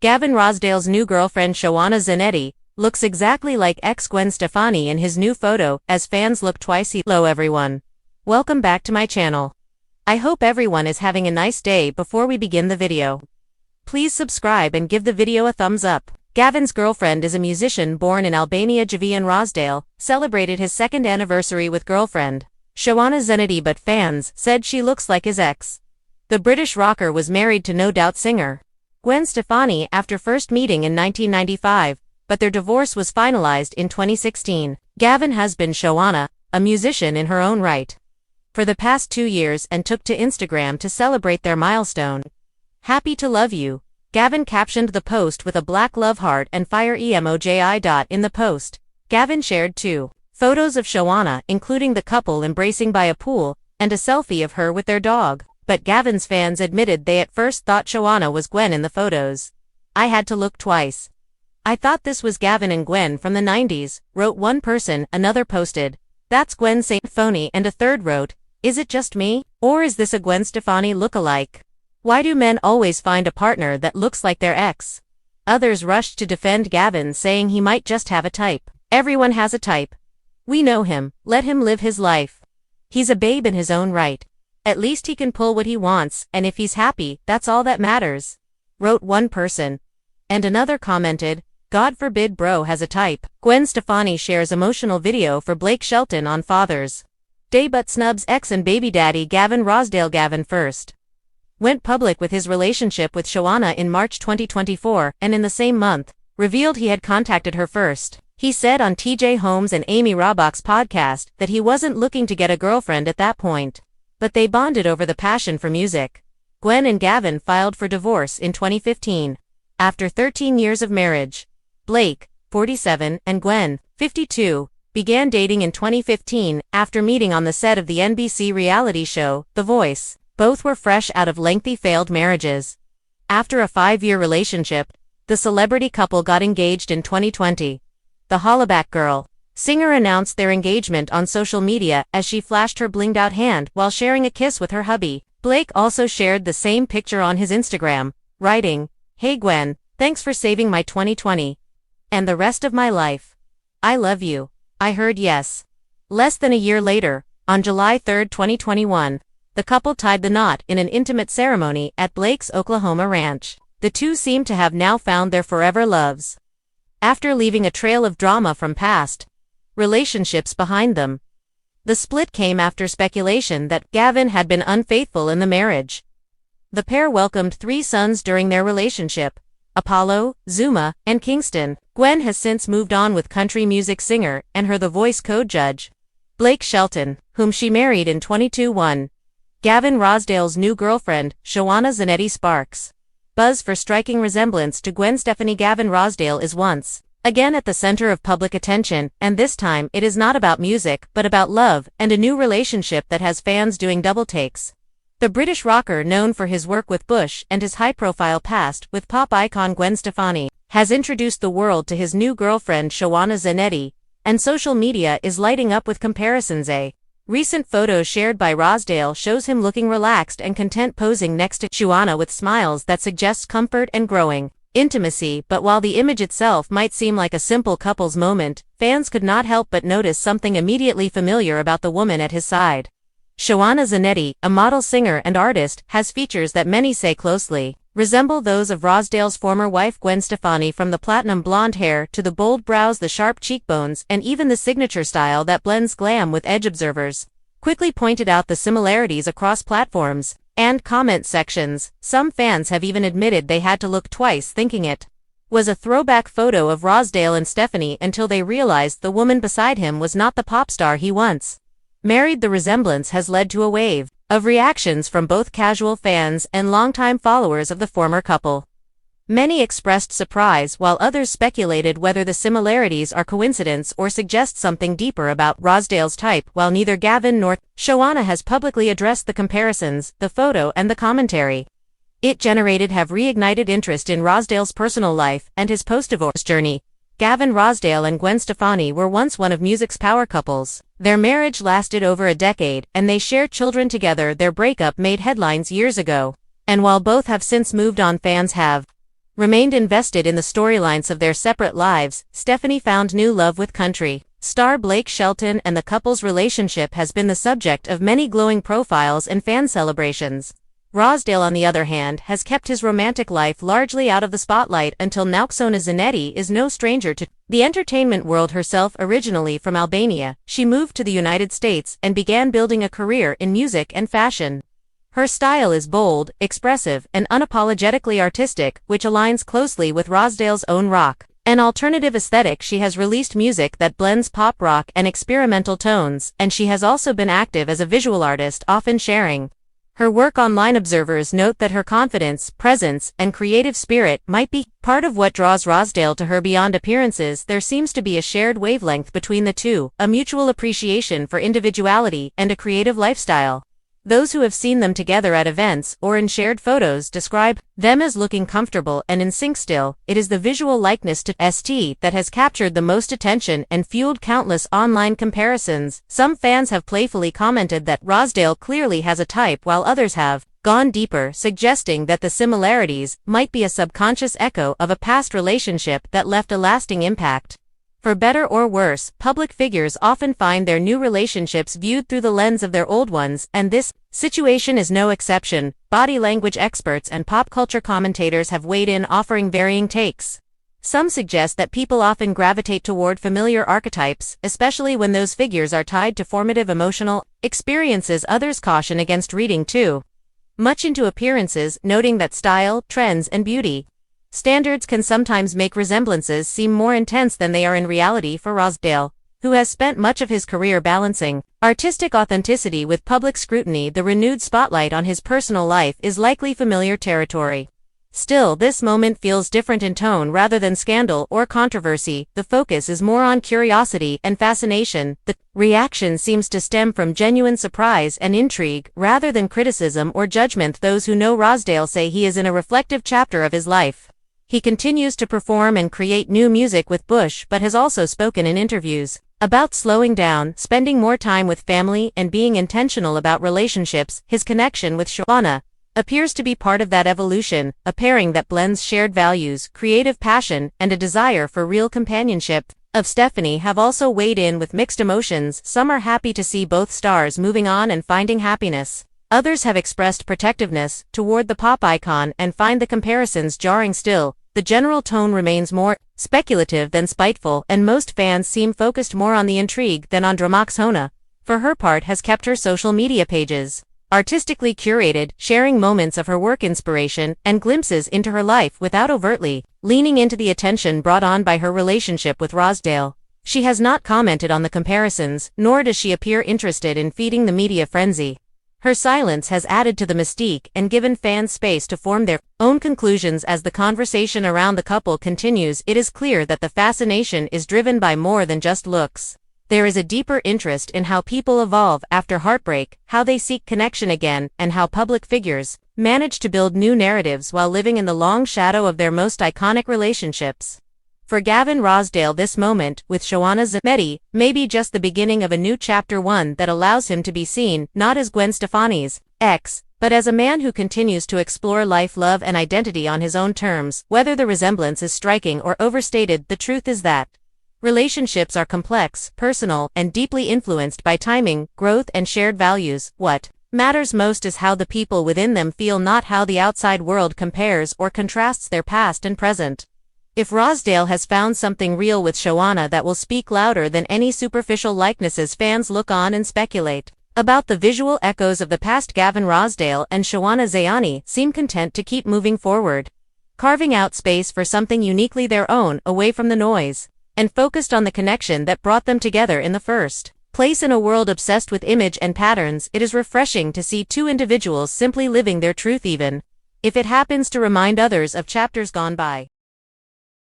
Gavin Rossdale's new girlfriend Shawana Zanetti looks exactly like ex Gwen Stefani in his new photo, as fans look twice. Hello everyone. Welcome back to my channel. I hope everyone is having a nice day. Before we begin the video, please subscribe and give the video a thumbs up. Gavin's girlfriend is a musician born in Albania. Gavin Rossdale celebrated his second anniversary with girlfriend Shawana Zanetti, but fans said she looks like his ex. The British rocker was married to No Doubt singer Gwen Stefani after first meeting in 1995, but their divorce was finalized in 2016. Gavin has been Shawana, a musician in her own right, for the past 2 years and took to Instagram to celebrate their milestone. "Happy to love you," Gavin captioned the post with a black love heart and fire emoji. In the post, Gavin shared 2 photos of Shawana, including the couple embracing by a pool, and a selfie of her with their dog. But Gavin's fans admitted they at first thought Shawana was Gwen in the photos. "I had to look twice. I thought this was Gavin and Gwen from the 90s, wrote one person. Another posted, "That's Gwen Stefani," and a third wrote, "Is it just me? Or is this a Gwen Stefani look-alike? Why do men always find a partner that looks like their ex?" Others rushed to defend Gavin, saying he might just have a type. "Everyone has a type. We know him, let him live his life. He's a babe in his own right. At least he can pull what he wants, and if he's happy, that's all that matters," wrote one person. And another commented, "God forbid bro has a type." Gwen Stefani shares emotional video for Blake Shelton on Father's Day but snubs ex and baby daddy Gavin Rossdale. Gavin first went public with his relationship with Shawana in March 2024, and in the same month, revealed he had contacted her first. He said on TJ Holmes and Amy Robach's podcast that he wasn't looking to get a girlfriend at that point, but they bonded over the passion for music. Gwen and Gavin filed for divorce in 2015. After 13 years of marriage, Blake, 47, and Gwen, 52, began dating in 2015 after meeting on the set of the NBC reality show, The Voice. Both were fresh out of lengthy failed marriages. After a 5-year relationship, the celebrity couple got engaged in 2020. The Hollaback Girl singer announced their engagement on social media as she flashed her blinged-out hand while sharing a kiss with her hubby. Blake also shared the same picture on his Instagram, writing, "Hey Gwen, thanks for saving my 2020 and the rest of my life. I love you. I heard yes." Less than a year later, on July 3, 2021, the couple tied the knot in an intimate ceremony at Blake's Oklahoma ranch. The two seem to have now found their forever loves, after leaving a trail of drama from past relationships behind them. The split came after speculation that Gavin had been unfaithful in the marriage. The pair welcomed 3 sons during their relationship: Apollo, Zuma, and Kingston. Gwen has since moved on with country music singer and her The Voice code judge, Blake Shelton, whom she married in 2021. Gavin Rossdale's new girlfriend, Shawana Zanetti, sparks buzz for striking resemblance to Gwen Stefani. Gavin Rossdale is once again at the center of public attention, and this time it is not about music but about love and a new relationship that has fans doing double takes. The British rocker, known for his work with Bush and his high-profile past with pop icon Gwen Stefani, has introduced the world to his new girlfriend Shawana Zanetti, and social media is lighting up with comparisons. A recent photo shared by Rossdale shows him looking relaxed and content posing next to Shawana with smiles that suggest comfort and growing intimacy. But while the image itself might seem like a simple couple's moment, fans could not help but notice something immediately familiar about the woman at his side. Shawana Zanetti, a model, singer, and artist, has features that many say closely resemble those of Rossdale's former wife Gwen Stefani, from the platinum blonde hair to the bold brows, the sharp cheekbones, and even the signature style that blends glam with edge. Observers quickly pointed out the similarities across platforms and comment sections. Some fans have even admitted they had to look twice, thinking it was a throwback photo of Rossdale and Stefani until they realized the woman beside him was not the pop star he once married. The resemblance has led to a wave of reactions from both casual fans and longtime followers of the former couple. Many expressed surprise, while others speculated whether the similarities are coincidence or suggest something deeper about Rossdale's type. While neither Gavin nor Shawana has publicly addressed the comparisons, the photo and the commentary it generated have reignited interest in Rossdale's personal life and his post-divorce journey. Gavin Rossdale and Gwen Stefani were once one of music's power couples. Their marriage lasted over a decade, and they shared children together. Their breakup made headlines years ago, and while both have since moved on, fans have remained invested in the storylines of their separate lives, Stefani found new love with country star Blake Shelton, and the couple's relationship has been the subject of many glowing profiles and fan celebrations. Rosdale, on the other hand, has kept his romantic life largely out of the spotlight until now. Oksana Zanetti is no stranger to the entertainment world herself. Originally from Albania, she moved to the United States and began building a career in music and fashion. Her style is bold, expressive, and unapologetically artistic, which aligns closely with Rosdale's own rock and alternative aesthetic. She has released music that blends pop rock and experimental tones, and she has also been active as a visual artist, often sharing her work online. Observers note that her confidence, presence, and creative spirit might be part of what draws Rosdale to her. Beyond appearances, there seems to be a shared wavelength between the two, a mutual appreciation for individuality and a creative lifestyle. Those who have seen them together at events or in shared photos describe them as looking comfortable and in sync. Still, it is the visual likeness to St that has captured the most attention and fueled countless online comparisons. Some fans have playfully commented that Rosdale clearly has a type, while others have gone deeper, suggesting that the similarities might be a subconscious echo of a past relationship that left a lasting impact. For better or worse, public figures often find their new relationships viewed through the lens of their old ones, and this situation is no exception. Body language experts and pop culture commentators have weighed in, offering varying takes. Some suggest that people often gravitate toward familiar archetypes, especially when those figures are tied to formative emotional experiences. Others caution against reading too much into appearances, noting that style, trends, and beauty standards can sometimes make resemblances seem more intense than they are in reality. For Rosdale, who has spent much of his career balancing artistic authenticity with public scrutiny, the renewed spotlight on his personal life is likely familiar territory. Still, this moment feels different in tone. Rather than scandal or controversy, the focus is more on curiosity and fascination. The reaction seems to stem from genuine surprise and intrigue, rather than criticism or judgment. Those who know Rosdale say he is in a reflective chapter of his life. He continues to perform and create new music with Bush, but has also spoken in interviews about slowing down, spending more time with family, and being intentional about relationships. His connection with Joanna appears to be part of that evolution, a pairing that blends shared values, creative passion, and a desire for real companionship. Of Stefani have also weighed in with mixed emotions. Some are happy to see both stars moving on and finding happiness. Others have expressed protectiveness toward the pop icon and find the comparisons jarring. Still, the general tone remains more speculative than spiteful, and most fans seem focused more on the intrigue than on drama. Oksana, for her part, has kept her social media pages artistically curated, sharing moments of her work, inspiration, and glimpses into her life without overtly leaning into the attention brought on by her relationship with Rosdale. She has not commented on the comparisons, nor does she appear interested in feeding the media frenzy. Her silence has added to the mystique and given fans space to form their own conclusions. As the conversation around the couple continues, it is clear that the fascination is driven by more than just looks. There is a deeper interest in how people evolve after heartbreak, how they seek connection again, and how public figures manage to build new narratives while living in the long shadow of their most iconic relationships. For Gavin Rosdale, this moment with Joanna Zanetti may be just the beginning of a new chapter, one that allows him to be seen not as Gwen Stefani's ex, but as a man who continues to explore life, love, and identity on his own terms. Whether the resemblance is striking or overstated, the truth is that relationships are complex, personal, and deeply influenced by timing, growth, and shared values. What matters most is how the people within them feel, not how the outside world compares or contrasts their past and present. If Rosdale has found something real with Joanna that will speak louder than any superficial likenesses, fans look on and speculate about the visual echoes of the past. Gavin Rosdale and Joanna Zanetti seem content to keep moving forward, carving out space for something uniquely their own, away from the noise, and focused on the connection that brought them together in the first place. In a world obsessed with image and patterns, it is refreshing to see two individuals simply living their truth, even if it happens to remind others of chapters gone by.